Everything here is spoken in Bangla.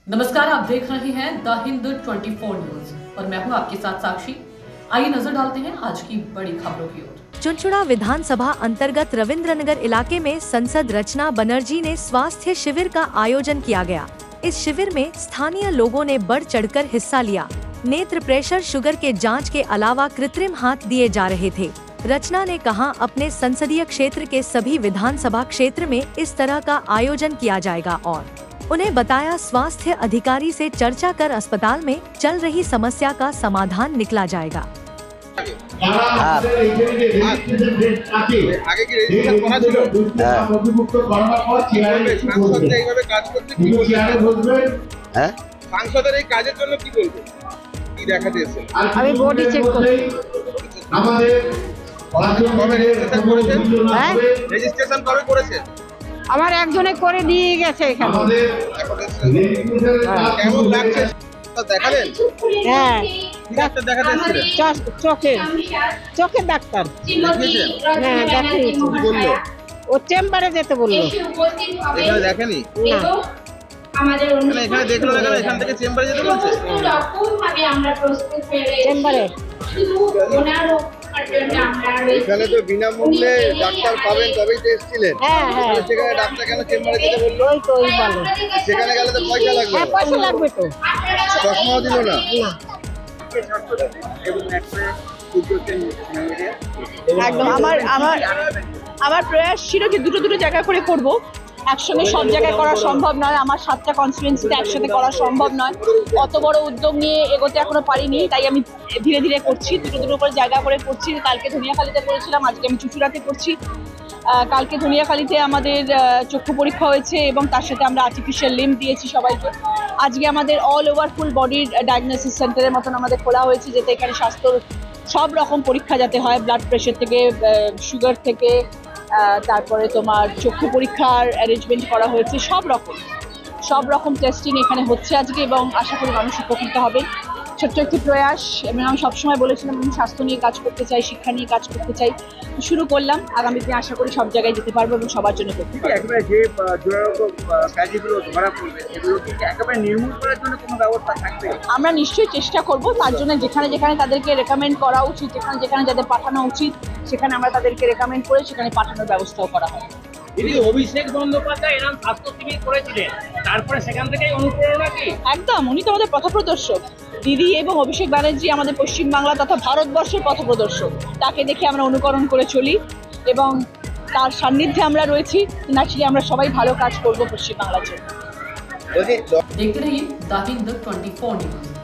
नमस्कार, आप देख रहे हैं द हिंद 24 न्यूज और मैं हूं आपके साथ साक्षी। आइए नजर डालते हैं आज की बड़ी खबरों की ओर। चुनचुड़ा विधानसभा अंतर्गत रविंद्रनगर इलाके में सांसद रचना बनर्जी ने स्वास्थ्य शिविर का आयोजन किया गया। इस शिविर में स्थानीय लोगों ने बढ़ चढ़कर हिस्सा लिया। नेत्र प्रेशर, शुगर के जांच के अलावा कृत्रिम हाथ दिए जा रहे थे। रचना ने कहा, अपने संसदीय क्षेत्र के सभी विधानसभा क्षेत्र में इस तरह का आयोजन किया जाएगा और उन्हें बताया स्वास्थ्य अधिकारी से चर्चा कर अस्पताल में चल रही समस्या का समाधान निकला जाएगा। আমার একজনে করে দিয়ে গেছে এখানে। কেমন লাগছে দেখালেন? হ্যাঁ, ডাক্তার দেখাতে এসেছিলেন? চোখের ডাক্তার। দেখিয়েছেন? হ্যাঁ, দেখিয়েছি। কি বললো? ও চেম্বারে যেতে বললো। এখানে দেখেনি? এখানে দেখলো না কেন? এখান থেকে চেম্বারে যেতে বলছে? চেম্বারে। এখানে তো বিনামূল্যে ডাক্তার পাবেন, তবেই তো এসেছিলেন। হ্যাঁ হ্যাঁ, সেখানে ডাক্তার কেন চেম্বারে যেতে বললো? ওই তো ওই বলে। সেখানে গেলে তো পয়সা লাগবে। হ্যাঁ, পয়সা লাগবে তো। চশমাও দিল না? না, একদম। আমার প্রয়াস ছিল যে দুটো জায়গা করে করব। একসঙ্গে সব জায়গায় করা সম্ভব নয়, আমার 7টা কনস্টিটুয়েন্সিতে একসাথে করা সম্ভব নয়। অত বড় উদ্যোগ নিয়ে এগোতে এখনো পারিনি, তাই আমি ধীরে ধীরে করছি, দুটো করে জায়গা করে করছি। কালকে ধনিয়াখালীতে করেছিলাম, আজকে আমি চুঁচুড়াতে করছি। কালকে ধনিয়াখালীতে আমাদের চক্ষু পরীক্ষা হয়েছে এবং তার সাথে আমরা আর্টিফিশিয়াল লিম্ব দিয়েছি সবাইকে। আজকে আমাদের অল ওভার ফুল বডির ডায়াগনোসিস সেন্টারের মতন আমাদের খোলা হয়েছে, যাতে এখানে স্বাস্থ্যর সব রকম পরীক্ষা যাতে হয়, ব্লাড প্রেশার থেকে সুগার থেকে তারপরে তোমার চক্ষু পরীক্ষার অ্যারেঞ্জমেন্ট করা হয়েছে। সব রকম টেস্টিং এখানে হচ্ছে আজকে এবং আশা করি মানুষ উপকৃত হবে। ছোট্ট একটি প্রয়াস, এবং আমি সবসময় বলেছিলাম আমি স্বাস্থ্য নিয়ে কাজ করতে চাই, শিক্ষা নিয়ে কাজ করতে চাই। শুরু করলাম, আগামীতে আশা করি সব জায়গায় যেতে পারবো এবং সবার জন্য করতে পারবো। একেবারে যে দুরারোগ্য ব্যাধিগুলো ধরা পড়বে এগুলো কি একেবারে নির্মূল করার জন্য কোনো ব্যবস্থা থাকবে? আমরা নিশ্চয়ই চেষ্টা করব। তার জন্য যেখানে তাদেরকে রেকমেন্ড করা উচিত, যেখানে যাদের পাঠানো উচিত, সেখানে আমরা তাদেরকে রেকমেন্ড করে সেখানে পাঠানোর ব্যবস্থাও করা হয়। অভিষেক বন্দ্যোপাধ্যায় এরকম স্বাস্থ্য শিবির করেছিলেন, তারপরে সেখান থেকে অনুপ্রেরণা কি? একদম, উনি তো আমাদের পথপ্রদর্শক। দিদি এবং অভিষেক ব্যানার্জি আমাদের পশ্চিমবাংলা তথা ভারতবর্ষের পথপ্রদর্শক। তাকে দেখে আমরা অনুকরণ করে চলি এবং তার সান্নিধ্যে আমরা রয়েছি। ন্যাচুরালি আমরা সবাই ভালো কাজ করবো পশ্চিমবাংলার জন্য। देखते रहिए द हिंद 24 न्यूज।